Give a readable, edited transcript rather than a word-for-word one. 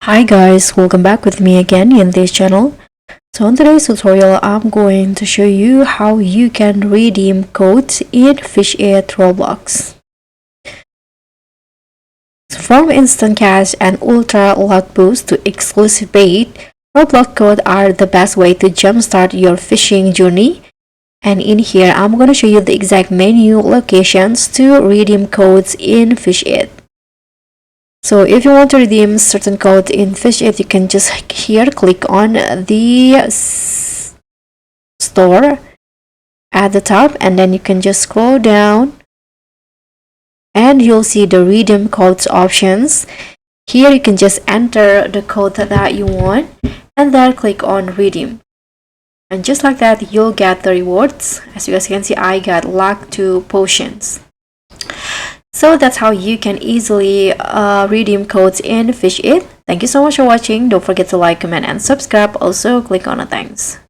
Hi guys, welcome back with me again in this channel. So in today's tutorial, I'm going to show you how you can redeem codes in Fish It Roblox. So from instant cash and ultra luck boost to exclusive bait, Roblox codes are the best way to jumpstart your fishing journey. And in here, I'm going to show you the exact menu locations to redeem codes in Fish It. So if you want to redeem certain code in Fish It, you can just here click on the store at the top, and then you can just scroll down and you'll see the redeem codes options. Here you can just enter the code that you want and then click on redeem. And just like that, you'll get the rewards. As you guys can see, I got luck 2 potions. So that's how you can easily redeem codes in Fish It. Thank you so much for watching. Don't forget to like, comment, and subscribe. Also, click on the thanks.